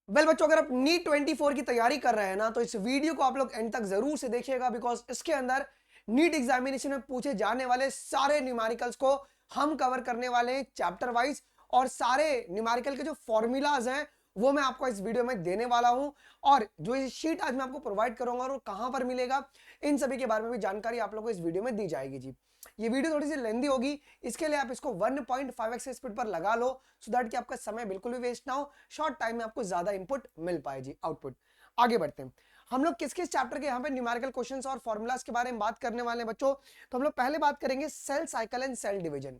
बच्चों, अगर आप नीट 24 की तैयारी कर रहे हैं ना, तो इस वीडियो को आप लोग एंड तक जरूर से देखिएगा, बिकॉज इसके अंदर नीट एग्जामिनेशन में पूछे जाने वाले सारे न्यूमेरिकल्स को हम कवर करने वाले हैं चैप्टर वाइज। और सारे न्यूमेरिकल के जो फॉर्मूलाज हैं वो मैं आपको इस वीडियो में देने वाला हूं। और जो ये शीट आज मैं आपको प्रोवाइड करूंगा और वो कहां पर मिलेगा, इन सभी के बारे में भी जानकारी आप लोगों को इस वीडियो में दी जाएगी जी। ये वीडियो थोड़ी सी लेंदी होगी, इसके लिए आप इसको 1.5x स्पीड पर लगा लो, सो दैट कि आपका समय बिल्कुल भी वेस्ट ना हो, शॉर्ट टाइम में आपको ज्यादा इनपुट मिल पाए जी, आउटपुट। आगे बढ़ते हैं, हम लोग किस किस चैप्टर के यहाँ पे न्यूमेरिकल क्वेश्चंस और फॉर्मूलाज के बारे में बात करने वाले हैं बच्चों। तो हम लोग पहले बात करेंगे cell cycle and cell division,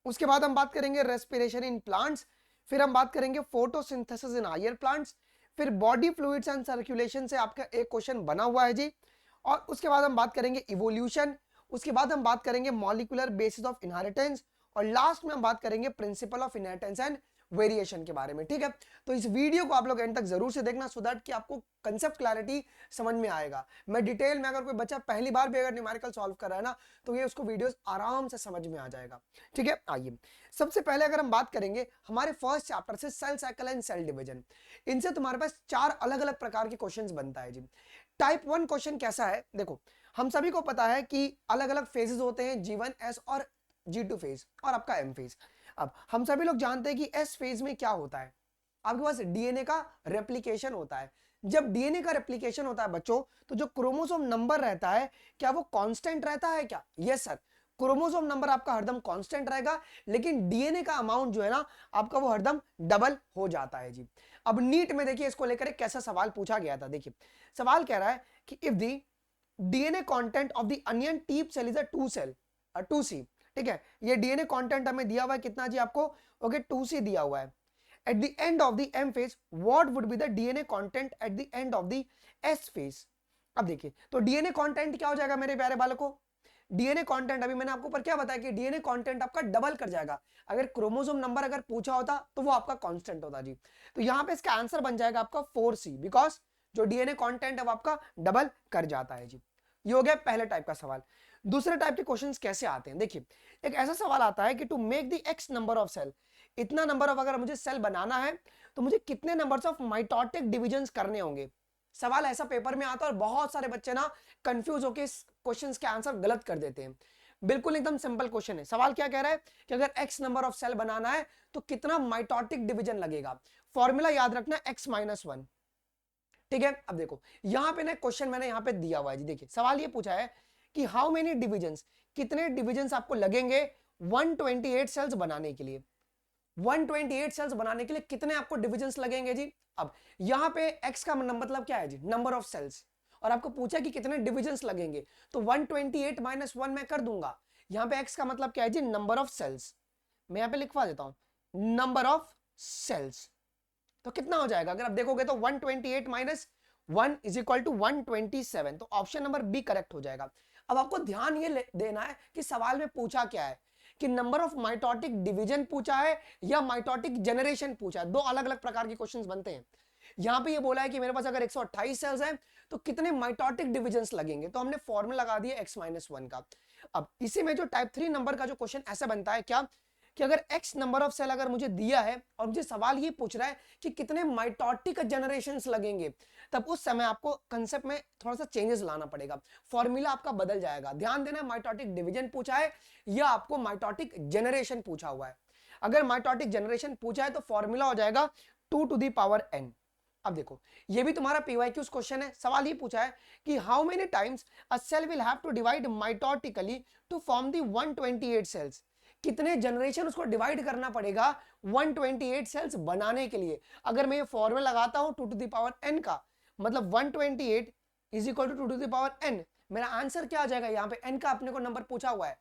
उसके बाद हम बात करेंगे रेस्पिरेशन इन प्लांट्स, फिर हम बात करेंगे फोटोसिंथेसिस इन हायर प्लांट्स, फिर बॉडी फ्लूइड्स एंड सर्कुलेशन से आपका एक क्वेश्चन बना हुआ है जी। और उसके बाद हम बात करेंगे इवोल्यूशन, उसके बाद हम बात करेंगे मॉलिक्यूलर बेसिस ऑफ इनहेरिटेंस, और लास्ट में हम बात करेंगे principle of inheritance and variation के बारे में। ठीक है, तो इस वीडियो को आप लोग एंड तक जरूर से देखना, सो दैट कि आपको कंसेप्ट क्लैरिटी समझ में आएगा। मैं डिटेल में, अगर कोई बच्चा पहली बार भी अगर न्यूमेरिकल सॉल्व कर रहा है ना, तो ये उसको वीडियोस आराम से समझ में आ जाएगा। ठीक है, आइए सबसे पहले अगर हम बात करेंगे हमारे फर्स्ट चैप्टर से cell cycle and cell division, इनसे तुम्हारे पास 4 अलग अलग प्रकार के क्वेश्चंस बनता है जी। टाइप 1 क्वेश्चन कैसा है, देखो हम सभी को पता है कि अलग अलग फेजेस होते हैं, G1, S और G2 फेज और आपका M फेज। अब हम सभी लोग जानते हैं कि S फेज में क्या होता है, आपके पास डीएनए का रेप्लिकेशन होता है। जब डीएनए का रेप्लिकेशन होता है बच्चों, तो जो क्रोमोसोम नंबर रहता है, क्या वो कांस्टेंट रहता है क्या? यस सर, क्रोमोसोम नंबर आपका हरदम कांस्टेंट रहेगा, लेकिन डीएनए का अमाउंट जो है ना आपका, वो हरदम डबल हो जाता है जी। अब नीट में देखिए इसको लेकर एक कैसा सवाल पूछा गया था, देखिए सवाल कह रहा है कि if the DNA content of the onion tip cell is a 2 cell 2C। ठीक है, ये डीएनए कंटेंट हमें दिया हुआ है कितना जी आपको? ओके, 2C दिया हुआ है। Eight the end of the M phase what would be the DNA content eight the end of the S phase. अब देखिए, तो डीएनए कंटेंट क्या हो जाएगा मेरे प्यारे बालकों? डीएनए कंटेंट, अभी मैंने आपको ऊपर क्या बताया कि डीएनए कंटेंट आपका डबल कर जाएगा। अगर क्रोमोसोम नंबर अगर पूछा होता तो वो आपका कांस्टेंट होता जी। तो यहां पे इसका आंसर बन जाएगा आपका 4C, बिकॉज जो डीएनए कंटेंट है वो आपका डबल कर जाता है जी। ये हो गया पहले टाइप का सवाल। दूसरे टाइप के क्वेश्चंस कैसे आते हैं, देखिए एक ऐसा सवाल आता है कि to make the x number of cell, इतना नंबर ऑफ अगर मुझे सेल बनाना है तो मुझे कितने नंबर्स ऑफ माइटोटिक डिविजन्स करने होंगे। सवाल ऐसा पेपर में आता है और बहुत सारे बच्चे ना कंफ्यूज होकर इस क्वेश्चन के आंसर गलत कर देते हैं। बिल्कुल एकदम सिंपल क्वेश्चन है। सवाल क्या कह रहा है कि अगर एक्स नंबर ऑफ सेल बनाना है तो कितना माइटोटिक डिवीजन लगेगा। फॉर्मूला याद रखना x-1। ठीक है, अब देखो यहां पे ना क्वेश्चन मैंने यहां पे दिया हुआ है जी। देखिए सवाल ये पूछा है कि हाउ मेनी डिविजन्स, कितने डिविजन्स आपको लगेंगे 128 सेल्स बनाने के लिए। 128 सेल्स बनाने के लिए कितने आपको डिविजन्स लगेंगे जी। अब यहां पे x का मतलब क्या है जी? Number of sales. और आपको पूछा कि कितने डिविजन्स लगेंगे, तो 128 माइनस 1 मैं कर दूंगा। यहां पे x का मतलब क्या है जी? Number of sales. मैं यहां पे लिखवा देता हूं नंबर ऑफ सेल्स। तो कितना हो जाएगा? अगर आप देखोगे तो 128 माइनस 1 इज इक्वल टू 127, तो ऑप्शन नंबर बी करेक्ट हो जाएगा। अब आपको ध्यान ये देना है कि सवाल में पूछा क्या है, कि नंबर ऑफ माइटोटिक डिवीजन पूछा है या माइटोटिक जनरेशन पूछा है। दो अलग अलग प्रकार के क्वेश्चंस बनते हैं। यहां पे ये बोला है कि मेरे पास अगर 128 सेल्स हैं तो कितने माइटोटिक डिविजन्स लगेंगे, तो हमने फॉर्मूला लगा दिया x-1 का। अब इसी में जो टाइप 3 नंबर का जो क्वेश्चन ऐसा बनता है क्या, कि अगर x नंबर ऑफ सेल अगर मुझे दिया है और मुझे सवाल ये पूछ रहा है कि कितने माइटोटिक जनरेशंस लगेंगे, तब उस समय आपको कंसेप्ट में थोड़ा सा चेंजेस लाना पड़ेगा, फॉर्मूला आपका बदल जाएगा। ध्यान देना, माइटोटिक डिवीजन पूछा है या आपको माइटोटिक जनरेशन पूछा हुआ है। अगर माइटोटिक जनरेशन पूछा है तो फॉर्मूला हो जाएगा 2 टू द पावर n। अब देखो ये भी तुम्हारा पीवाईक्यूज क्वेश्चन है। सवाल ये पूछा है कि how many times a cell will have to divide mitotically to form the 128 cells, कितने जनरेशन उसको डिवाइड करना पड़ेगा 128 सेल्स बनाने के लिए। अगर मैं ये फॉर्मूला लगाता हूं 2 टू द पावर n का, मतलब 128 is equal to 2 to the power n, मेरा आंसर क्या आ जाएगा? यहां पे n का अपने को नंबर पूछा हुआ है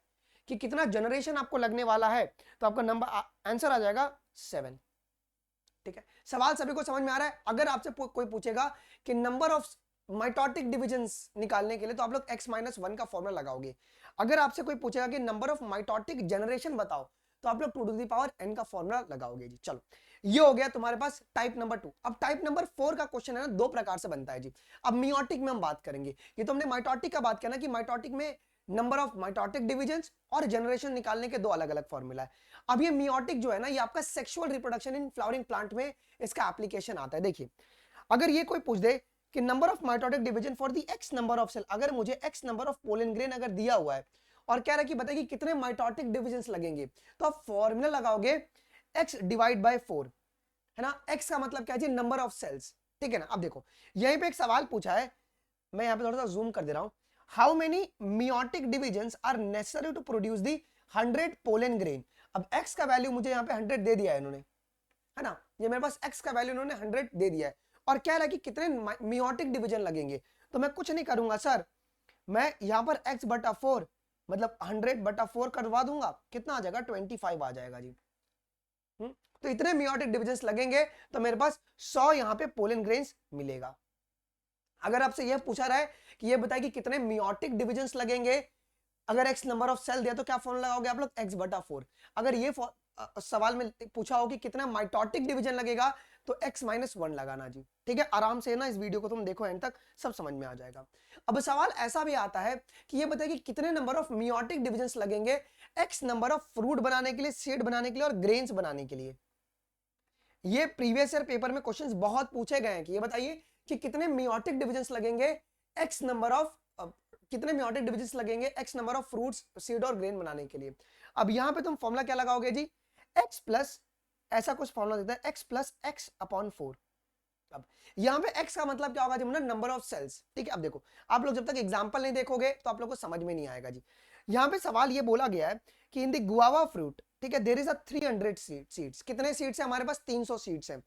कि कितना जनरेशन आपको लगने वाला है, तो आपका नंबर आंसर आ जाएगा 7। ठीक है, सवाल सभी को समझ में आ रहा है? अगर आपसे कोई पूछेगा कि नंबर ऑफ माइटोटिक डिविजन्स निकालने के लिए, तो आप लोग x-1 का फॉर्मूला लगाओगे। अगर आपसे कोई पूछेगा कि नंबर ऑफ माइटोटिक जनरेशन बताओ, तो आप लोग 2 टू द पावर n का फॉर्मूला लगाओगे जी। चलो ये हो गया तुम्हारे पास टाइप नंबर 2। अब टाइप नंबर 4 का क्वेश्चन है ना, दो प्रकार से बनता है जी। अब मियोटिक में हम बात करेंगे। ये तो हमने माइटोटिक का बात किया ना, कि माइटोटिक में नंबर ऑफ माइटोटिक डिविजन्स और जनरेशन निकालने के दो अलग अलग फॉर्मूला है। अब ये मियोटिक जो है ना, ये आपका sexual reproduction in flowering plant में इसका एप्लीकेशन आता है। देखिए अगर ये कोई पूछ दे कि number of mitotic division for the x number of cell, अगर मुझे x number of pollen grain अगर दिया हुआ है और कह रहा है कि बताइए कितने माइटोटिक डिविजन्स लगेंगे, तो आप फॉर्मूला लगाओगे एक्स डिवाइड बाय 4, है ना। एक्स का मतलब क्या है जी, नंबर ऑफ सेल्स, ठीक है ना। अब देखो यहीं पे एक सवाल पूछा है, मैं यहाँ पे थोड़ा सा जूम कर दे रहा हूं। How many meiotic divisions are necessary to produce the 100 pollen grain. अब एक्स का वैल्यू मुझे यहाँ पे 100 दे दिया है इन्होंने, है ना। ये मेरे पास एक्स का वैल्यू इन्होंने 100 दे दिया है और कह रहा है कि कितने मियोटिक डिवीजन लगेंगे। तो मैं कुछ नहीं करूंगा सर, मैं यहाँ पर x बटा 4 मतलब 100 बटा 4 करवा दूंगा, कितना आ जाएगा 25 आ जाएगा जी। तो इतने मियोटिक डिविजन्स लगेंगे तो मेरे पास 100 यहाँ पे पोलन ग्रेन्स मिलेगा। अगर आपसे यह पूछा रहा है कि ये बताए कि कितने मियोटिक डिविजन्स लगेंगे, अगर x नंबर ऑफ सेल दिया तो क्या फॉर्मूला लगाओगे आप लोग, x बटा 4। अगर ये सवाल में पूछा हो कि कितना माइटोटिक डिवीजन लगेगा तो x माइनस 1 लगाना जी, ठीक है। आराम से ना इस वीडियो को तुम देखो एंड तक, सब समझ में आ जाएगा। अब सवाल ऐसा भी आता है कि ये बताइए कि कितने नंबर ऑफ मियोटिक डिविजन्स लगेंगे x नंबर ऑफ फ्रूट बनाने के लिए, सीड बनाने के लिए और ग्रेन्स बनाने के लिए। ये प्रीवियस ईयर पेपर में क्वेश्चंस बहुत पूछे गए हैं कि ये बताइए कि कितने मियोटिक डिविजन्स लगेंगे x नंबर ऑफ, कितने मियोटिक डिविजन्स लगेंगे x number of fruits, seed और ग्रेन बनाने के लिए। अब यहां पे तुम फॉर्मूला क्या लगाओगे जी, x प्लस, ऐसा कुछ फॉर्मूला देता है x प्लस x अपॉन 4। अब यहां पे x का मतलब क्या होगा जी, मतलब नंबर ऑफ सेल्स, ठीक है। अब देखो आप लोग जब तक एग्जांपल नहीं देखोगे तो आप लोग को समझ में नहीं आएगा जी। यहां पे सवाल ये बोला गया है कि इन द गुआवा फ्रूट, ठीक है, देयर इज अ 300 सीड्स। कितने सीड्स है हमारे पास, 300 सीड्स है।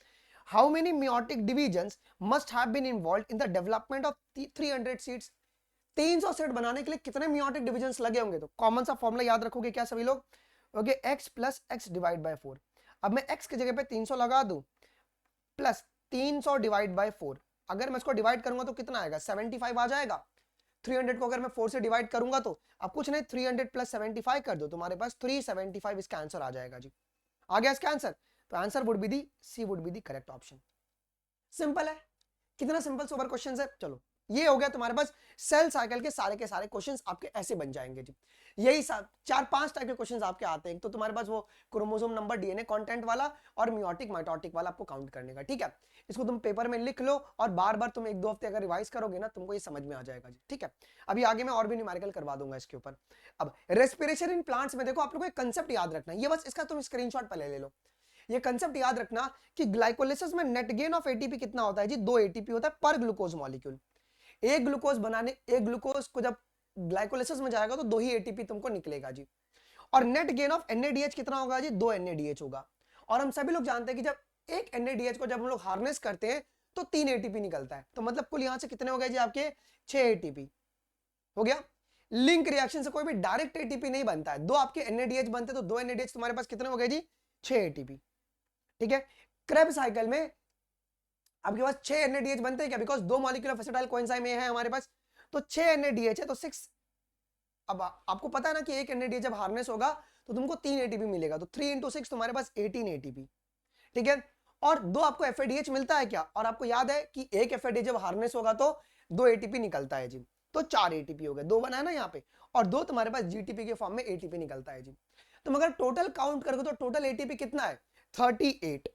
How many meiotic divisions must have been involved in the development of 300 seeds. 300 set बनाने के लिए कितने मियोटिक डिविजन्स लगे होंगे। तो कॉमन सा फॉर्मूला याद रखोगे क्या सभी लोग, okay, x plus x divide by 4। अब मैं x की जगह पे 300 लगा दूं प्लस 300 डिवाइड बाय 4, अगर मैं इसको डिवाइड करूंगा तो कितना आएगा, 75 आ जाएगा। 300 को अगर मैं 4 से डिवाइड करूंगा तो अब कुछ नहीं, 300 प्लस 75 कर दो, तुम्हारे पास 375 इसका आंसर आ जाएगा जी। आ गया इसका आंसर, तो answer would be the C, would be the correct option. Simple है, कितना सिंपल सोबर क्वेश्चन है। चलो ये हो गया तुम्हारे पास सेल साइकिल के सारे क्वेश्चंस आपके ऐसे बन जाएंगे जी। यही 4-5 टाइप के क्वेश्चंस आपके आते हैं। एक तो तुम्हारे पास वो क्रोमोसोम नंबर, डीएनए कंटेंट वाला और मियोटिक माइटोटिक वाला आपको काउंट करने का, ठीक है। इसको तुम पेपर में लिख लो और बार बार तुम 1-2 हफ्ते अगर रिवाइज करोगे ना, तुमको ये समझ में आ जाएगा जी, ठीक है। अभी आगे मैं और भी न्यूमेरिकल करवा दूंगा इसके ऊपर। अब रेस्पिरेशन इन प्लांट्स में देखो आप लोगों को एक कंसेप्ट याद रखना है, ये बस इसका तुम स्क्रीनशॉट पहले ले लो। ये कंसेप्ट याद रखना कि ग्लाइकोलिसिस में नेट गेन ऑफ एटीपी कितना होता है जी, 2 एटीपी होता है पर ग्लूकोज मॉलिक्यूल। एक ग्लूकोज को जब ग्लाइकोलिसिस में जाएगा तो 2 ही एटीपी तुमको निकलेगा जी। और नेट गेन ऑफ एनएडीएच कितना होगा जी, 2 एनएडीएच होगा। और हम सभी लोग जानते हैं कि जब एक एनएडीएच को जब हम लोग हार्नेस करते हैं तो 3 एटीपी निकलता है। तो मतलब कुल यहां से कितने हो गए जी आपके, 6 एटीपी हो गया। लिंक रिएक्शन से कोई भी डायरेक्ट एटीपी नहीं बनता है, 2 आपके एनएडीएच बनते तो 2 एनएडीएच तुम्हारे पास कितने हो गए जी, 6 एटीपी, ठीक है। क्रेब साइकिल में आपके पास 6 एनएडीएच बनते हैं क्या, because 2 molecule of acetyl coenzyme है हमारे पास, तो 6 एनएडीएच है तो 6। अब आपको पता है ना कि एक एनएडीएच जब हार्नेस होगा तो तुमको 3 एटीपी मिलेगा, तो 3 इंटू 6 तुम्हारे पास 18 एटीपी, ठीक है। और 2 आपको एफएडीएच मिलता है क्या, और आपको याद है कि एक एफएडीएच जब हार्नेस होगा तो 2 एटीपी निकलता है जी, तो 4 एटीपी हो गए, 2 बना है ना यहाँ पे, और 2 तुम्हारे पास जीटीपी के फॉर्म में एटीपी निकलता है जी। तुम अगर टोटल काउंट करोगे तो टोटल एटीपी कितना है, 38।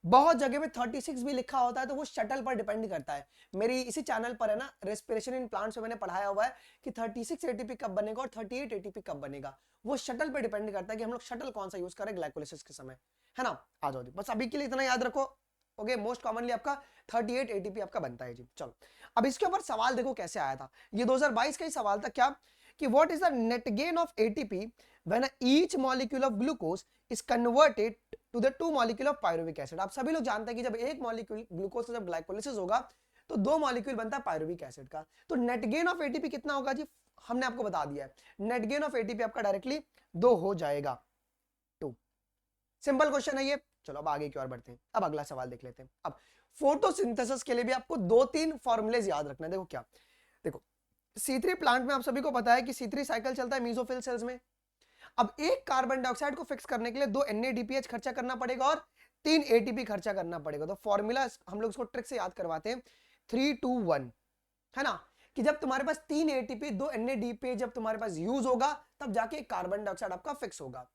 बहुत जगह पे 36 भी लिखा होता है, तो वो शटल पर डिपेंड करता है। मेरी इसी चैनल पर है ना रेस्पिरेशन इन प्लांट्स में मैंने पढ़ाया हुआ है कि 36 एटीपी कब बनेगा और 38 एटीपी कब बनेगा, वो शटल पे डिपेंड करता है कि हम लोग शटल कौन सा यूज करें ग्लाइकोलिसिस के समय, है ना। आ जाओ, बस अभी के लिए इतना याद रखो, ओके। मोस्ट कॉमनली आपका 38 एटीपी आपका बनता है जी। चलो अब इसके ऊपर सवाल देखो कैसे आया था, ये 2022 का ही सवाल था क्या, कि what is the net gain of ATP when each molecule of glucose is converted to the 2 molecule of pyruvic acid. आप सभी लोग जानते हैं कि जब एक मॉलिक्यूल ग्लूकोज से जब ग्लाइकोलिसिस होगा तो 2 मॉलिक्यूल बनता है पायरुविक एसिड का। तो नेट गेन ऑफ एटीपी कितना होगा जी, हमने आपको बता दिया है, नेट गेन ऑफ एटीपी आपका डायरेक्टली 2 हो जाएगा, 2। सिंपल क्वेश्चन है ये। चलो अब आगे की ओर बढ़ते हैं, अब अगला सवाल देख लेते हैं। अब फोटोसिंथेसिस के लिए भी आपको 2-3 फॉर्मूलेज याद रखना है। देखो क्या, देखो C3 प्लांट में आप सभी को पता है कि C3 साइकिल चलता है मेसोफिल सेल्स में। अब एक कार्बन डाइऑक्साइड को फिक्स करने के लिए 2 NADPH खर्चा करना पड़ेगा और 3 ATP खर्चा करना पड़ेगा। तो फॉर्मूला हम लोग इसको ट्रिक से याद करवाते हैं, 3-2-1, है ना, कि जब तुम्हारे पास 3 ATP 2 NADPH जब तुम्हारे पास यूज होगा तब जाके कार्बन डाइऑक्साइड आपका फिक्स होगा।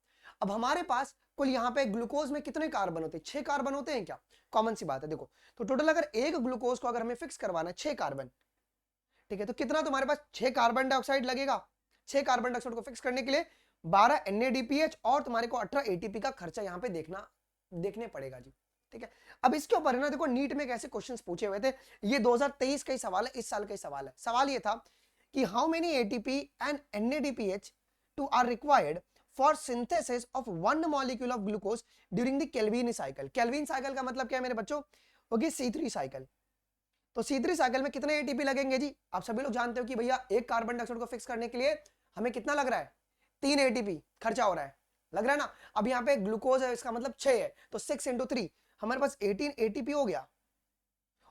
अब हमारे पास कुल यहाँ पे ग्लूकोज में कितने कार्बन होते हैं? 6 कार्बन होते हैं क्या? कॉमन सी बात है। देखो तो टोटल अगर एक ग्लूकोज को अगर हमें फिक्स करवाना है 6 कार्बन, ठीक है, तो कितना तुम्हारे पास 6 कार्बन डाइऑक्साइड लगेगा। 6 कार्बन डाइऑक्साइड को फिक्स करने के लिए 12 NADPH और तुम्हारे को 18 ATP का खर्चा यहाँ पे देखने पड़ेगा जी। ठीक है, अब इसके ऊपर है ना, देखो नीट में कैसे क्वेश्चंस पूछे हुए थे, ये 2023 का ही सवाल है, इस साल का ही सवाल है। सवाल ये था कि how many ATP and NADPH to are required for synthesis of 1 molecule of glucose during the Calvin cycle. Calvin cycle का मतलब क्या है मेरे बच्चों? होगी C3 साइकिल। तो C3 साइकिल में कितने ATP लगेंगे जी? आप सभी लोग जानते हो कि भैया एक कार्बन डाइऑक्साइड को फिक्स करने के लिए हमें कितना लग रहा है? 3 ATP खर्चा हो रहा है, लग रहा है ना। अब यहाँ पे ग्लूकोज है, इसका मतलब 6 है, तो 6 × 3 हमारे पास 18 ATP हो गया।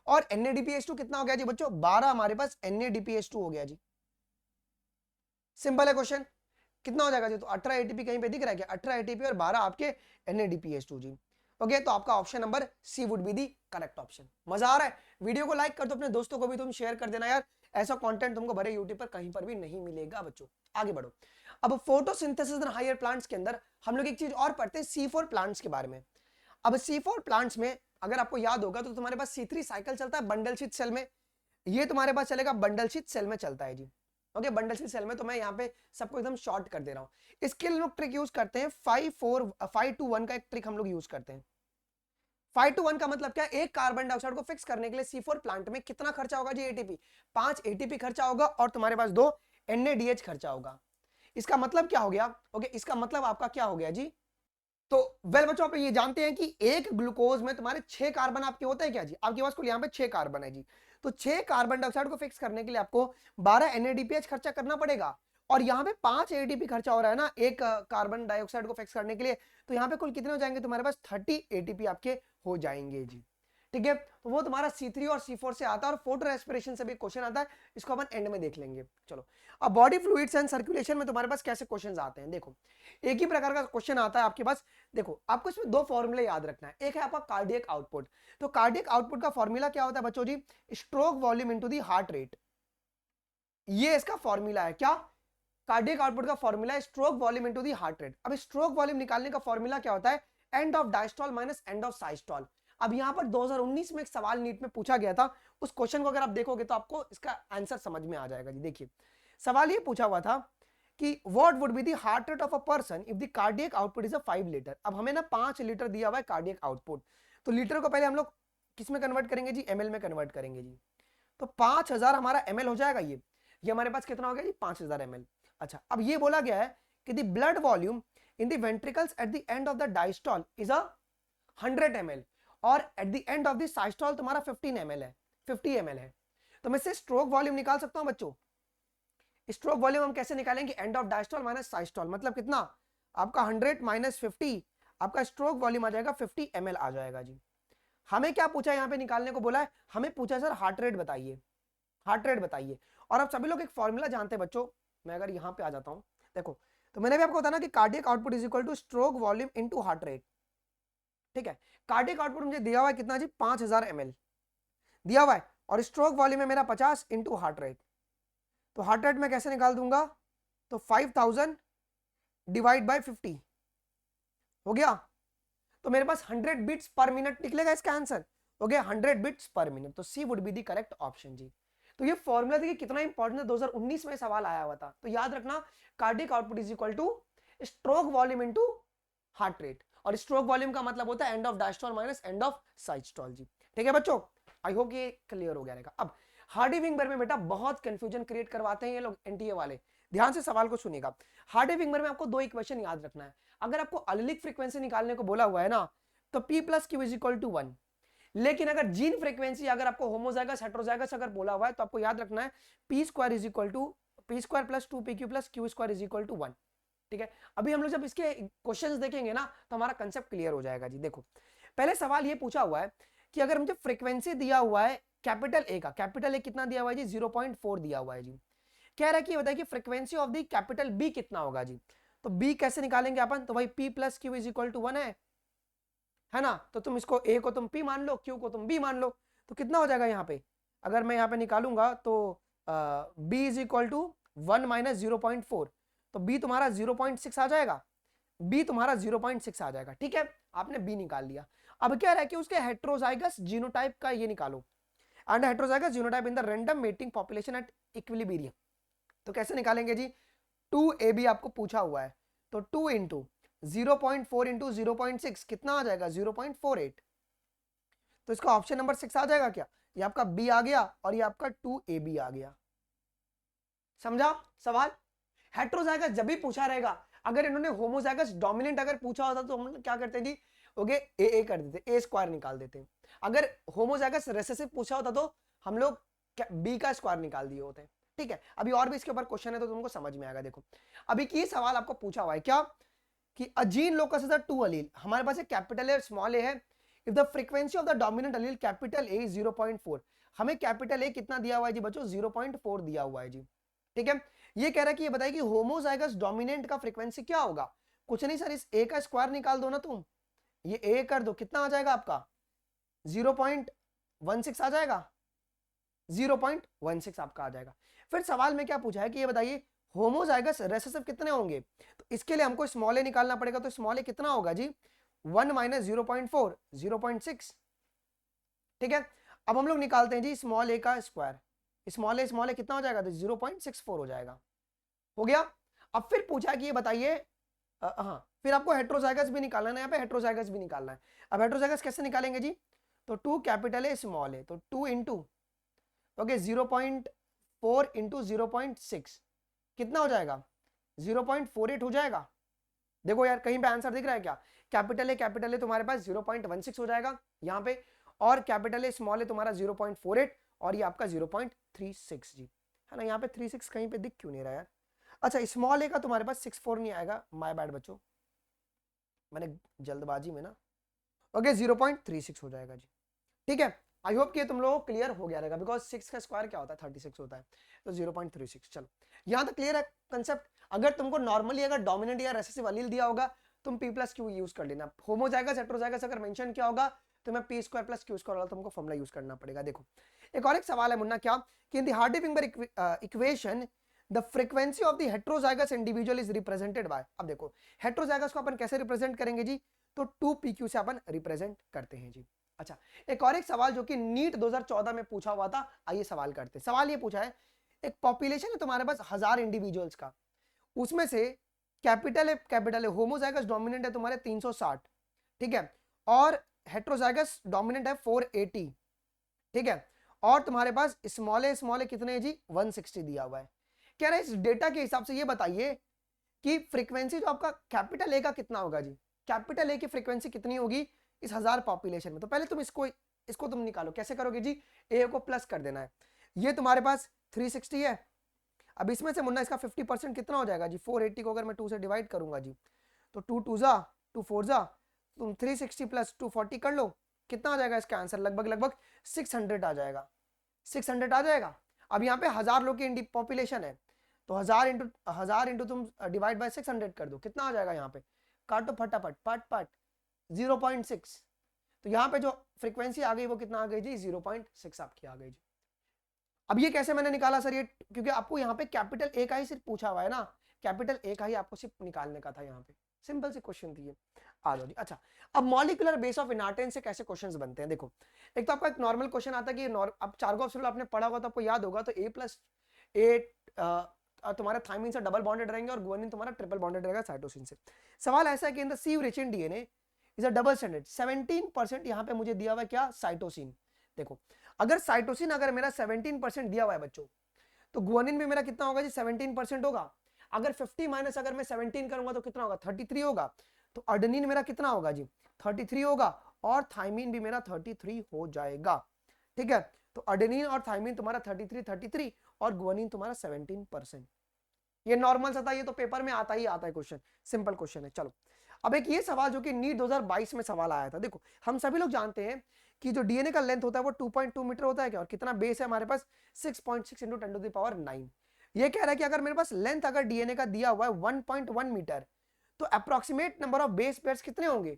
और NADPH2 कितना हो गया जी बच्चों? 12 हमारे पास NADPH2 हो गया जी। सिंपल है क्वेश्चन, कितना हो जाएगा जी? तो 18 ATP कहीं पे दिख रहा है क्या? 18 ATP और 12 आपके NADPH2 जी। ओके, तो आपका option number C would be the correct option. मजा आ रहा है? वीडियो को लाइक कर दो, अपने दोस्तों को भी तुम शेयर कर देना यार, ऐसा कंटेंट तुमको भरे यूट्यूब पर कहीं पर भी नहीं मिलेगा बच्चों। आगे बढ़ो। अब फोटोसिंथेसिस इन हायर प्लांट्स के अंदर हम लोग एक चीज और पढ़ते हैं, C4 प्लांट्स के बारे में। अब C4 प्लांट्स में अगर आपको याद होगा तो तुम्हारे पास C3 साइकिल चलता है बंडल शीथ सेल में, ये तुम्हारे पास चलेगा बंडल शीथ सेल में चलता है जी। ओके, बंडल शीथ सेल में, तो मैं यहाँ पे सबको एकदम शॉर्ट कर दे रहा हूँ। इसके लिए लोग ट्रिक यूज करते हैं 5-4-5-2-1 का एक ट्रिक हम लोग यूज करते हैं। 5-2-1 का मतलब क्या है? एक कार्बन डाइऑक्साइड को फिक्स करने के लिए C4 प्लांट में कितना खर्चा होगा जी? ATP 5 ATP खर्चा होगा और तुम्हारे पास 2 NADH खर्चा होगा। इसका मतलब क्या हो गया? ओके, इसका मतलब आपका क्या हो गया जी? तो वेल बच्चों, आप ये जानते हैं कि एक ग्लूकोज में तुम्हारे 6 कार्बन आपके होते हैं क्या जी? आपके पास कुल यहाँ पे 6 कार्बन है जी। तो 6 कार्बन डाइऑक्साइड को फिक्स करने के लिए आपको 12 NADPH खर्चा करना पड़ेगा, और यहाँ पे 5 ATP खर्चा हो रहा है ना एक कार्बन डाइऑक्साइड को फिक्स करने के लिए। तो यहाँ पे कुल कितने हो जाएंगे? तुम्हारे पास 30 ATP आपके हो जाएंगे जी। ठीक है, तो वो तुम्हारा C3 और C4 से आता है, और फोटो रेस्पिरेशन से भी क्वेश्चन आता है, इसको अपन एंड में देख लेंगे। चलो, अब बॉडी फ्लूइड्स एंड सर्कुलेशन में तुम्हारे पास कैसे क्वेश्चंस आते हैं? देखो, एक ही प्रकार का क्वेश्चन आता है आपके पास। देखो, आपको इसमें 2 फॉर्मूले याद रखना है। एक है आपका कार्डियक आउटपुट। तो कार्डियक आउटपुट का फॉर्मूला क्या होता है बच्चों जी? Stroke volume into the heart rate. ये इसका फॉर्मूला है। क्या? कार्डियक आउटपुट का फॉर्मूला है stroke volume into the heart rate. अब स्ट्रोक वॉल्यूम निकालने का फॉर्मूला क्या होता है? End of diastole minus end of systole. अब यहां पर 2019 में एक सवाल नीट में पूछा गया था, उस क्वेश्चन को अगर आप देखोगे तो आपको इसका आंसर समझ में आ जाएगा जी। देखिए, सवाल ये पूछा हुआ था कि what would be the heart rate of a person if the cardiac output is a 5 litre. अब हमें ना 5 लीटर दिया हुआ है कार्डियक आउटपुट, तो लीटर को पहले हम लोग किस में कन्वर्ट करेंगे जी? ml में कन्वर्ट करेंगे जी। तो 5000 हमारा ml हो जाएगा। ये हमारे पास कितना हो गया जी? 5000 ml। अच्छा, अब ये बोला गया है कि the blood volume in the ventricles at the end of the diastole is a 100 ml, और at the end of the systole तुम्हारा 15 ml है, 50 ml है। तो मैं से स्ट्रोक वॉल्यूम निकाल सकता हूं बच्चों। स्ट्रोक वॉल्यूम हम कैसे निकालेंगे? एंड ऑफ डायस्टोल माइनस साइस्टोल, मतलब कितना? आपका 100 माइनस 50, आपका स्ट्रोक वॉल्यूम आ जाएगा 50 ml आ जाएगा जी। हमें क्या पूछा यहाँ पे निकालने को बोला है? हमें पूछा सर हार्ट रेट बताइए, हार्ट रेट बताइए। और आप सभी लोग एक फॉर्मूला जानते हैं बच्चों, मैं अगर यहाँ पे आ जाता हूँ, देखो, तो मैंने भी आपको बताया ना कि cardiac output is equal to stroke volume into heart rate. ठीक है, कार्डियक आउटपुट मुझे दिया हुआ है कितना जी? 5000 ml दिया हुआ है, और स्ट्रोक वॉल्यूम है मेरा 50 इंटू हार्ट रेट। तो हार्ट रेट में कैसे निकाल दूंगा? तो 5000 डिवाइड बाय 50 हो गया, तो मेरे पास 100 बीट्स पर मिनट निकलेगा इसका आंसर। हो गया 100 बीट्स पर मिनट, तो C would be the correct option जी। तो ये फॉर्मूला देखिए कितना इंपॉर्टेंट है, 2019 में सवाल आया हुआ था। तो याद रखना, cardiac output is equal to stroke volume into heart rate, और स्ट्रोक वॉल्यूम का मतलब होता है end of diastole minus end of systole जी। ठीक है बच्चों, आई होप ये क्लियर हो गया रहेगा। अब हार्डी विंगर में बेटा बहुत कंफ्यूजन क्रिएट करवाते हैं ये लोग एनटीए वाले, ध्यान से सवाल को सुनिएगा। हार्डी विंगर में आपको 2 इक्वेशन याद रखना है। अगर आपको अलिलिक फ्रीक्वेंसी निकालने को बोला हुआ है ना, तो P plus Q is equal to 1। लेकिन अगर जीन फ्रीक्वेंसी अगर आपको होमोजाइगस हेटेरोजाइगस अगर बोला हुआ है, तो आपको याद रखना है P square is equal to P square plus 2pq plus Q square is equal to 1। ठीक है, अभी हम लोग जब इसके क्वेश्चंस देखेंगे ना, तो हमारा कंसेप्ट क्लियर हो जाएगा जी। देखो, पहले सवाल ये पूछा हुआ है कि अगर मुझे फ्रीक्वेंसी दिया हुआ है कैपिटल ए का, कैपिटल ए कितना दिया हुआ है जी? 0.4 दिया हुआ है जी। कह रहा है कि बताइए कि frequency of the capital B कितना होगा जी। तो बी कैसे निकालेंगे अपन? तो भाई P plus Q is equal to 1 है ना। तो तुम इसको ए को तुम P मान लो, क्यू को तुम B मान लो, तो कितना हो जाएगा यहाँ पे? अगर मैं यहाँ पे निकालूंगा तो B is equal to 1 minus 0.4, तो B तुम्हारा 0.6 आ जाएगा। बी तुम्हारा 0.6 आ जाएगा। ठीक है, आपने बी निकाल लिया। अब क्या रहा कि उसके हेट्रोजाइगस जीनोटाइप का ये निकालो, and heterozygous genotype in the random mating population at equilibrium. तो कैसे निकालेंगे जी, 2ab आपको पूछा हुआ है, तो 2 इंटू 0.4 इंटू 0.6 कितना आ जाएगा 0.48। तो इसका ऑप्शन नंबर 6 आ जाएगा क्या, ये आपका बी आ गया और ये आपका 2ab आ गया। समझा सवाल। हेट्रोजाइगस जब भी पूछा रहेगा, अगर इन्होंने होमोजाइगस डोमिनेंट अगर पूछा होता तो हम क्या करते जी, ओके ए कर देते, ए स्क्वायर निकाल देते। अगर होमोजाइगस रिसेसिव पूछा होता तो हम लोग बी का स्क्वायर निकाल दिए होते। ठीक है, अभी और भी इसके ऊपर क्वेश्चन है तो तुमको समझ में आएगा। देखो अभी की सवाल आपको पूछा हुआ है क्या, कि a gene locus is a two allele, हमारे पास एक कैपिटल ए स्मॉल ए है, if the frequency of the dominant allele capital A 0.4, हमें कैपिटल ए कितना दिया हुआ है जी बच्चों 0.4 दिया हुआ है जी। ठीक है, ये कह रहा है कि ये बताइए कि होमोजाइगस डोमिनेंट का फ्रीक्वेंसी क्या होगा, कुछ नहीं सर, इस ए का स्क्वायर निकाल दो ना तुम, ये ए कर दो, कितना आ जाएगा आपका 0.16 आ जाएगा, 0.16 आपका आ जाएगा। फिर सवाल में क्या पूछा है कि ये बताइए होमोजाइगस रेसेसिव कितने होंगे, तो इसके लिए हमको स्मॉल ए निकालना पड़ेगा, तो स्मॉल ए कितना होगा जी 1 माइनस 0.4 0.6। ठीक है, अब हम लोग निकालते हैं जी स्मॉल ए का स्क्वायर, स्मॉल ए कितना हो जाएगा, तो 0.64 हो जाएगा, हो गया। अब फिर पूछा कि ये बताइए हाँ, फिर आपको हेट्रोजाइगस भी निकालना है, यहाँ पे हेट्रोजाइगस भी निकालना है। अब हेट्रोजाइगस कैसे निकालेंगे जी, तो 2 कैपिटल ए स्मॉल ए, तो 2 इंटू ओके 0.4 इंटू 0.6 कितना हो जाएगा 0.48 हो जाएगा। देखो यार कहीं पे आंसर दिख रहा है क्या, कैपिटल ए तुम्हारे पास 0.16 हो जाएगा यहाँ पे, और कैपिटल ए स्मॉल ए तुम्हारा 0.48 और ये आपका 0.36 जी, है ना। यहाँ पे 36 कहीं पे दिख क्यों नहीं रहा यार, अच्छा स्मॉल ए का तुम्हारे पास 64 नहीं आएगा, माय बैड बच्चों, मैंने जल्दबाजी में ना, ओके 0.36 हो जाएगा जी। ठीक है, आई होप कि तुम लोगों को क्लियर हो गया रहेगा, बिकॉज 6 का स्क्वायर क्या होता है 36 होता है, तो 0.36। चलो यहां तक क्लियर है कंसेप्ट। अगर तुमको नॉर्मली अगर डोमिनेंट या रेसेसिव अलील दिया होगा तुम p प्लस क्यू यूज कर लेना, होमोजाइगस हेट्रोजाइगस अगर मेंशन किया होगा तो मैं p square plus Q square वाला तुमको फॉर्मूला यूज करना पड़ेगा। देखो एक और एक सवाल है मुन्ना, क्या कि in the Hardy-finger equation the frequency of the heterozygous individual is represented by. अब देखो हेट्रोजाइगस को अपन कैसे रिप्रेजेंट करेंगे जी, तो 2pq से अपन रिप्रेजेंट करते हैं जी। अच्छा एक और एक सवाल जो कि नीट 2014 में पूछा हुआ था, आइए सवाल करते हैं। सवाल ये पूछा है, एक पॉपुलेशन है तुम्हारे पास 1000 इंडिविजुअल्स का, उसमें से कैपिटल है होमोजाइगस डोमिनेंट है तुम्हारे 360, ठीक है, और हेट्रोजाइगस डोमिनेंट है 480, ठीक है, और तुम्हारे पास स्मॉल ए कितने है जी 160 दिया हुआ है। कह रहे हैं इस डेटा के हिसाब से ये बताइए कि फ्रीक्वेंसी जो आपका कैपिटल ए का कितना होगा जी, कैपिटल ए की फ्रीक्वेंसी कितनी होगी इस 1000 पॉपुलेशन में। तो पहले तुम इसको तुम निकालो, कैसे करोगे जी, ए को प्लस कर देना है, ये तुम्हारे पास 360 है, अब इसमें से मुन्ना इसका 50% कितना हो जाएगा जी, 480 को अगर मैं 2 से डिवाइड करूंगा जी, तो 2 2 जा 2 4 जा, तुम 360 प्लस 240 कर लो, कितना आ जाएगा इसका आंसर, लगभग 600 आ जाएगा, 600 आ जाएगा। अब यहाँ पे 1000 लोग की पॉपुलेशन है, तो 1000 इंटू तुम डिवाइड बाय 600 कर दो, कितना आ जाएगा यहाँ पे, काटो फटाफट पट 0.6, तो यहाँ पे जो फ्रीक्वेंसी आ गई वो कितना आ गई जी 0.6 आपकी आ गई जी। अब ये कैसे मैंने निकाला सर, ये क्योंकि आपको यहाँ पे कैपिटल ए का ही सिर्फ पूछा हुआ है ना, कैपिटल ए का ही आपको सिर्फ निकालने का था, यहाँ पे सिंपल सी क्वेश्चन थी ये, आ जाओ जी। अच्छा अब मॉलिक्यूलर बेस ऑफ इनर्टेंस से कैसे क्वेश्चंस बनते हैं, देखो एक तो आपका एक नॉर्मल क्वेश्चन आता है कि अब चार्गोफ आपने पढ़ा होगा तो आपको याद होगा, तो ए प्लस ए तुम्हारे थायमिन से डबल बॉन्डेड रहेंगे और गुआनिन तुम्हारा ट्रिपल बॉन्डेड रहेगा साइटोसिन से। सवाल ऐसा है कि in the C rich in DNA is a double standard, 17% यहाँ पे मुझे दिया हुआ है क्या, साइटोसिन। देखो अगर साइटोसिन अगर मेरा 17% दिया हुआ है बच्चों, तो गुआनिन भी मेरा कितना होगा जी 17% होगा, अगर 50 माइनस अगर मैं 17 करूंगा तो कितना होगा 33 होगा, तो अडेनिन मेरा कितना होगा जी 33 होगा, और थायमिन भी मेरा 33 हो जाएगा। ठीक है, तो अडेनिन और थायमिन तुम्हारा 33 और गुआनिन तुम्हारा 17%। ये नॉर्मल सा था, ये तो पेपर में आता ही आता है क्वेश्चन, सिंपल क्वेश्चन है। चलो अब एक ये सवाल जो कि नीट 2022 में सवाल आया था, देखो हम सभी लोग जानते हैं कि जो डीएनए का लेंथ होता है वो 2.2 मीटर होता है क्या, और कितना बेस है हमारे पास 6.6 इंटू 10 टू द पावर 9। ये कह रहा है कि अगर मेरे पास लेंथ अगर डीएनए का दिया हुआ है 1.1 मीटर, तो approximate number of base pairs कितने होंगे,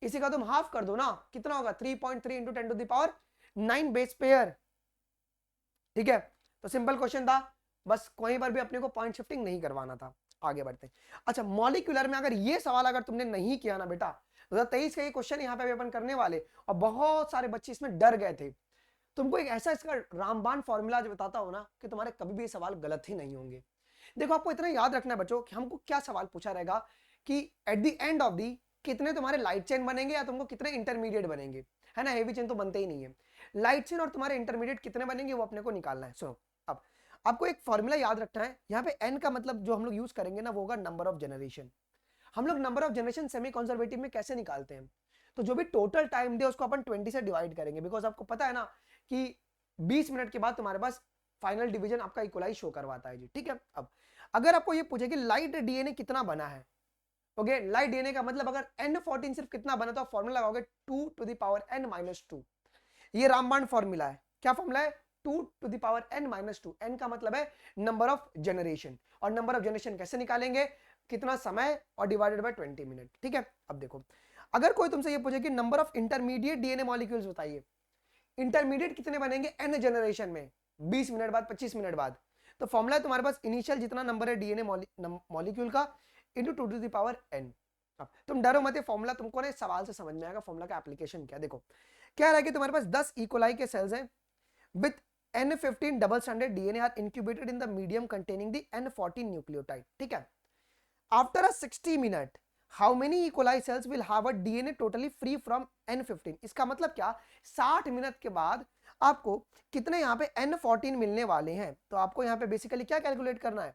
इसी का तुम हाफ कर दो ना, कितना होगा 3.3 into 10 to the power 9 base pair. ठीक है, तो सिंपल क्वेश्चन था, बस कहीं पर भी अपने को पॉइंट शिफ्टिंग नहीं करवाना था। आगे बढ़ते हैं। अच्छा, मॉलिक्यूलर में अगर ये सवाल अगर तुमने नहीं किया ना बेटा, 2023 का ये क्वेश्चन यहाँ पे भी अपन करने वाले, और बहुत सारे बच्चे इसमें डर गए थे। तुमको एक ऐसा इसका रामबाण फॉर्मूला जो बताता हो ना कि तुम्हारे कभी भी ये सवाल गलत ही नहीं होंगे। देखो, आपको इतना याद रखना है बच्चों कि हमको क्या सवाल पूछा रहेगा कि eight the end of the कितने तुम्हारे लाइट चेन बनेंगे या तुमको कितने इंटरमीडिएट बनेंगे, है ना। हेवी चेन तो बनते ही नहीं है। लाइट चेन और तुम्हारे इंटरमीडिएट कितने बनेंगे वो अपने को निकालना है। सुनो, अब आपको एक फॉर्मूला याद रखना है। यहाँ पे एन का मतलब जो हम लोग यूज करेंगे ना वो होगा नंबर ऑफ जनरेशन। हम लोग number of generation semi conservative में कैसे निकालते हैं, तो जो भी टोटल टाइम दे उसको अपन 20 से डिवाइड करेंगे, बिकॉज आपको पता है ना कि 20 मिनट के बाद तुम्हारे पास फाइनल डिवीजन आपका इक्वलाइज शो करवाता है जी, ठीक है। अब अगर आपको ये पूछे कि लाइट डीएनए कितना बना है, ओके, लाइट डीएनए का मतलब अगर n14 सिर्फ कितना बना तो आप फॉर्मूला लगाओगे 2 to the power n-2। ये रामबाण फॉर्मूला है। क्या फॉर्मूला है? 2 to the power n-2। n का मतलब है नंबर ऑफ जनरेशन, और नंबर ऑफ जनरेशन कैसे निकालेंगे, कितना समय और डिवाइडेड बाय 20 मिनट, ठीक है। अब देखो, अगर कोई तुमसे ये पूछे कि number of intermediate DNA molecules बताइए, इंटरमीडिएट कितने बनेंगे n जनरेशन में, 20 मिनट बाद, 25 मिनट बाद, तो फॉर्मूला है तुम्हारे पास इनिशियल जितना नंबर है डीएनए मॉलिक्यूल का into 2 to the power n। अब तुम डरो मत, फॉर्मूला तुमको ना सवाल से समझ में आएगा फॉर्मूला का एप्लीकेशन क्या। देखो क्या रहा है कि तुम्हारे पास 10 इकोलाई के सेल्स हैं with n15 double stranded DNA are incubated in the medium containing the n14 nucleotide, ठीक है। After a 60 minute how many E coli cells will have a DNA totally free from n15। इसका मतलब क्या, 60 minute के बाद आपको कितने यहाँ पे n14 मिलने वाले हैं। तो आपको यहाँ पे बेसिकली क्या कैलकुलेट करना है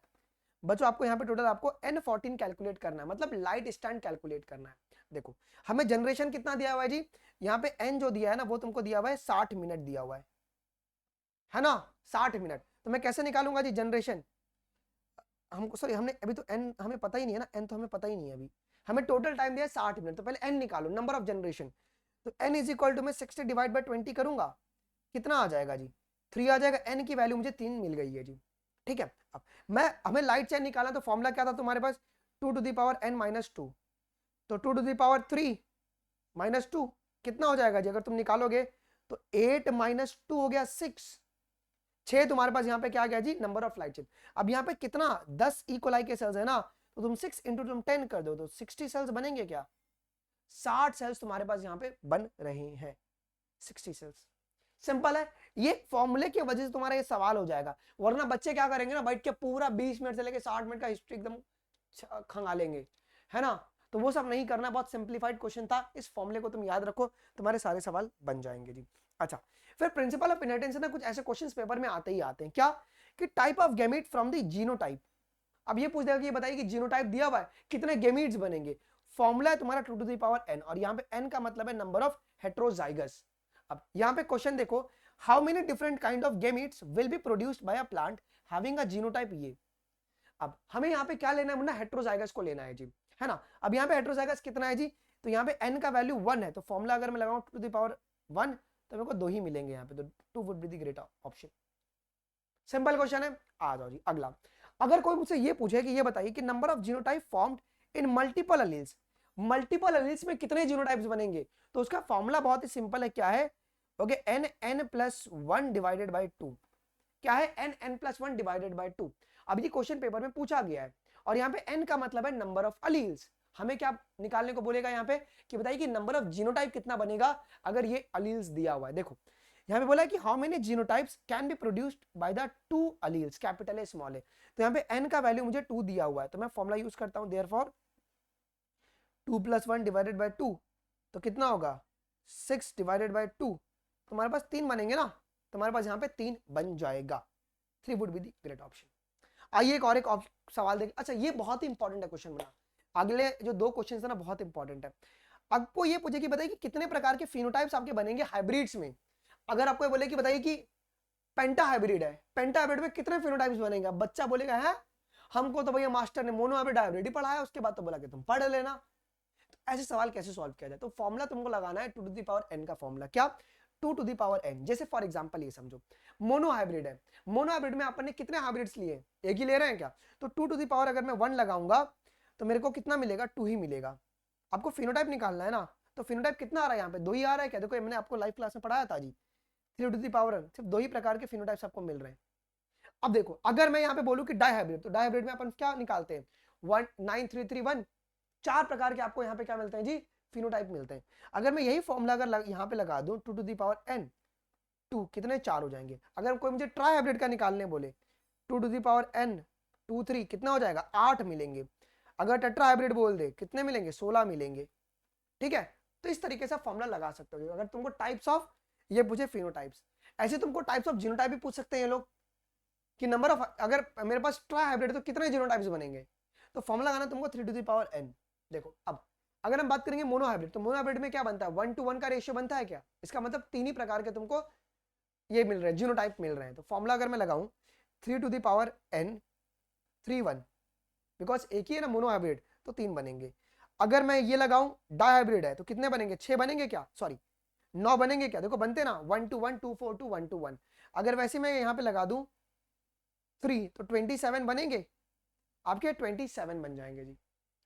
बच्चों, आपको यहाँ पे टोटल आपको n14 कैलकुलेट करना है, मतलब लाइट स्टैंड कैलकुलेट करना है। देखो हमें जनरेशन कितना दिया हुआ है जी, यहाँ पे n जो दिया है ना वो तुमको दिया हुआ है 60 मिनट दिया हुआ है ना, 60 मिनट। तो मैं कैसे निकालूंगा जी जनरेशन, हमको सॉरी हमने अभी तो n हमें पता ही नहीं है ना, n तो हमें पता ही नहीं है अभी, हमें टोटल टाइम दिया है 60 मिनट। तो पहले n निकालो, नंबर ऑफ जनरेशन। तो n इज इक्वल टू मैं 60 डिवाइड बाय 20 करूंगा, कितना आ जाएगा जी, 3 आ जाएगा। n की वैल्यू मुझे 3 मिल गई है जी, ठीक है। अब मैं हमें लाइट चेन निकालना, तो फॉर्मूला क्या था तुम्हारे पास, 2 to the power n-2। तो 2 to the power 3 माइनस 2 कितना हो जाएगा जी, अगर तुम निकालोगे तो 8 माइनस 2 हो गया 6 तुम्हारे पास यहाँ पे क्या आ गया जी, नंबर ऑफ लाइट चेन। अब यहाँ पे कितना 10 इकोलाई के सेल्स है ना, तो तुम 6 इंटू तुम 10 कर दो तो 60 सेल्स बनेंगे क्या, 60 सेल्स तुम्हारे पास यहाँ पे बन रहे हैं, 60 सेल्स। सिंपल है, ये फॉर्मूले की वजह से तुम्हारा ये सवाल हो जाएगा, वरना बच्चे क्या करेंगे ना, बैठ के पूरा 20 मिनट से लेके 60 मिनट का हिस्ट्री एकदम खंगालेंगे, है ना। तो वो सब नहीं करना, बहुत सिंप्लीफाइड क्वेश्चन था, इस फॉर्मूले को तुम याद रखो, तुम्हारे सारे सवाल बन जाएंगे जी। अच्छा, फिर प्रिंसिपल ऑफ इनहेरिटेंस ना कुछ ऐसे क्वेश्चंस पेपर में आते ही आते हैं, क्या कि type of gamete from the genotype. अब ये पूछ देगा कि ये बताइए कि जीनोटाइप दिया हुआ है कितने गैमीट्स बनेंगे, फॉर्मूला है तुम्हारा 2 to the power n, और यहाँ पे n का मतलब है नंबर ऑफ हेट्रोजाइगस। अब यहाँ पे क्वेश्चन देखो, how many different kind of gametes will be produced bye a plant having a genotype ये। अब हमें यहाँ पे क्या लेना है मुन्ना, हेट्रोजाइगस को लेना है जी, है ना। अब यहाँ पे हेट्रोजाइगस कितना है जी, तो यहाँ पे n का वैल्यू 1 है, तो फॉर्मूला अगर मैं लगाऊं 2 to the power 1 तो मेरे को 2 ही मिलेंगे यहाँ पे, तो 2 would be the greater option. Simple question है। आ जाओ जी अगला, अगर कोई मुझसे ये पूछे कि ये बताइए कि number of genotype formed in multiple alleles, multiple alleles में कितने जीनोटाइप्स बनेंगे, तो उसका फॉर्मूला बहुत ही सिंपल है, क्या है, ओके, n+1 डिवाइडेड बाय 2। क्या है, n+1 डिवाइडेड बाय 2। अब ये क्वेश्चन पेपर में पूछा गया है, और यहाँ पे n का मतलब है नंबर ऑफ अलील्स। हमें क्या निकालने को बोलेगा यहाँ पे कि बताइए कि नंबर ऑफ जीनोटाइप कितना बनेगा अगर ये अलील्स दिया हुआ है। देखो यहाँ पे बोला है कि how many genotypes can be produced by the 2 alleles, capital A small A. तो यहाँ पे n का वैल्यू मुझे 2 दिया हुआ है, तो मैं फॉर्मूला यूज करता हूँ, देयरफॉर 2 + 1 डिवाइडेड बाय 2, तो कितना होगा 6 डिवाइडेड बाय 2, तुम्हारे पास 3 बनेंगे ना, तुम्हारे पास यहाँ पे 3 बन जाएगा, 3 would be the great option. आइए एक सवाल देखें। अच्छा, ये बहुत ही इंपॉर्टेंट है क्वेश्चन बना, अगले जो 2 क्वेश्चन है ना बहुत इंपॉर्टेंट है। आपको ये पूछे कि बताइए कि कितने प्रकार के फिनोटाइप्स आपके बनेंगे हाइब्रिड्स में। अगर आपको बोले कि बताइए कि पेंटा हाइब्रिड है, पेंटा हाइब्रिड में कितने फिनोटाइप्स बनेंगे, बच्चा बोलेगा है हमको तो भैया मास्टर ने मोनो हाइब्रिड हाइब्रिड ही पढ़ाया, उसके बाद तो बोला कि तुम पढ़ लेना। तो ऐसे सवाल कैसे सॉल्व किया जाए, तो फॉर्मूला तुमको लगाना है 2 to the power n का फॉर्मूला, क्या 2 to the power n। जैसे फॉर एग्जांपल ये समझो मोनो हाइब्रिड है, मोनो हाइब्रिड में अपन ने कितने हाइब्रिड्स लिए, एक ही ले रहे हैं क्या, तो 2 to the power अगर मैं 1 लगाऊंगा तो मेरे को कितना मिलेगा, 2 ही मिलेगा। आपको फिनोटाइप निकालना है ना, तो फिनोटाइप कितना आ रहा है यहाँ पे, 2 ही आ रहा है क्या, देखो मैंने आपको लाइव क्लास में पढ़ाया था जी, 3 to the power n, सिर्फ 2 ही प्रकार के फिनोटाइप्स आपको मिल रहे हैं। अब देखो अगर मैं यहाँ पे बोलूं कि डाई हाइब्रिड, तो डाई हाइब्रिड में अपन क्या निकालते हैं, 9331, 4 प्रकार के आपको यहाँ पे क्या मिलते हैं जी, फिनोटाइप मिलते हैं। अगर मैं यही फॉर्मूला अगर यहाँ पे लगा दूं 2 टू द पावर n, 2 कितने 4 हो जाएंगे। अगर कोई मुझे ट्राई हाइब्रिड का निकालने बोले 2 टू द पावर n 2 3 कितना हो जाएगा 8 मिलेंगे। अगर टेट्रा हाइब्रिड बोल दे कितने मिलेंगे 16 मिलेंगे। ठीक है, तो इस तरीके से फॉर्मूला लगा सकते हो। अगर तुमको टाइप्स ऑफ ये पूछे फिनोटाइप्स, ऐसे तुमको टाइप्स ऑफ जीनोटाइप भी पूछ सकते हैं ये लोग कि नंबर ऑफ, अगर मेरे पास ट्राई हाइब्रिड तो कितने जीनोटाइप्स बनेंगे, तो फॉर्मूला लगाना तुमको 3 टू द पावर n। देखो अब अगर हम बात करेंगे मोनो हाइब्रिड, तो मोनो हाइब्रिड में क्या बनता है 1:1 का रेशियो बनता है क्या, इसका मतलब 3 ही प्रकार के तुमको ये मिल रहे हैं, जीनोटाइप मिल रहे हैं। तो फॉर्मूला अगर मैं लगाऊं 3 to the power n 3 1, because एक ही है ना मोनो हाइब्रिड, तो 3 बनेंगे। अगर मैं ये लगाऊं डाई हाइब्रिड है तो कितने बनेंगे 6 बनेंगे क्या, सॉरी 9 बनेंगे क्या, देखो बनते ना 1 to 1 2 4 to 1 to 1। अगर वैसे मैं यहाँ पे लगा दूं 3 तो 27 बनेंगे, आपके 27 बन जाएंगे जी,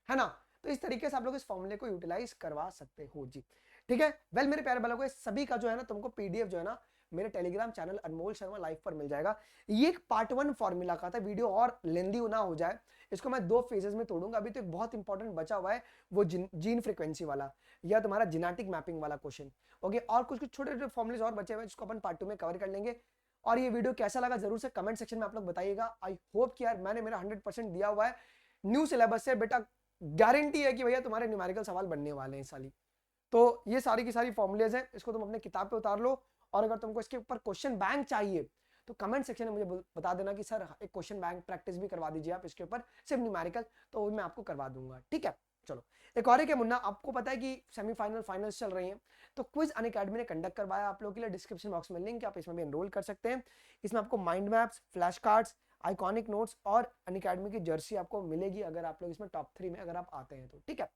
है ना। तो इस तरीके से आप लोग इस फॉर्मूले को यूटिलाइज करवा सकते हो जी। ठीक है, वेल मेरे प्यारे वालों को सभी का जो है ना तुमको पीडीएफ जो है ना मेरे टेलीग्राम चैनल अनमोल शर्मा लाइव पर मिल जाएगा। ये एक पार्ट 1 फॉर्मूला का था, वीडियो और लेंदी ना हो जाए इसको मैं 2 फेजेस में तोड़ूंगा। अभी तो एक बहुत इंपॉर्टेंट बचा हुआ है वो जीन फ्रीक्वेंसी वाला या तुम्हारा जेनेटिक मैपिंग वाला क्वेश्चन। ओके, और कुछ कुछ छोटे छोटे फॉर्मूले और बचे हुए हैं जिसको अपन पार्ट 2 में कवर कर लेंगे। और ये वीडियो कैसा लगा जरूर से कमेंट सेक्शन में आप लोग बताइएगा। आई होप कि यार मैंने मेरा 100% दिया हुआ है। न्यू सिलेबस से बेटा गारंटी है कि भैया तुम्हारे न्यूमेरिकल सवाल बनने वाले हैं इस साल। तो ये सारी की सारी फॉर्मूलेज हैं, इसको तुम अपने किताब पे उतार लो। और अगर तुमको इसके ऊपर क्वेश्चन बैंक चाहिए तो कमेंट सेक्शन में मुझे बता देना कि सर एक क्वेश्चन बैंक प्रैक्टिस भी करवा दीजिए आप इसके ऊपर, सिर्फ न्यूमेरिकल, तो मैं आपको करवा दूंगा। ठीक है, चलो एक और है मुन्ना, आपको पता है कि सेमीफाइनल फाइनल्स चल रही हैं, तो क्विज अनअकैडमी ने कंडक्ट करवाया आप लोगों के लिए। डिस्क्रिप्शन बॉक्स में लिंक, आप इसमें भी एनरोल कर सकते हैं। इसमें आपको mind maps, flash cards, iconic notes और अनअकैडमी की जर्सी आपको मिलेगी अगर आप लोग इसमें टॉप 3 में अगर आप आते हैं तो। ठीक है,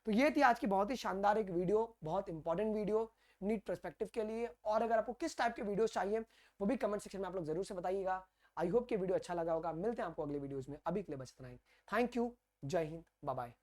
तो ये थी आज की बहुत ही शानदार एक वीडियो, बहुत इंपॉर्टेंट वीडियो नीट पर्सपेक्टिव के लिए। और अगर आपको किस टाइप के वीडियोस चाहिए वो भी कमेंट सेक्शन में आप लोग जरूर से बताइएगा। आई होप कि वीडियो अच्छा लगा होगा। मिलते हैं आपको अगले वीडियोस में, अभी के लिए बस इतना ही। थैंक यू, जय हिंद, बाय बाय।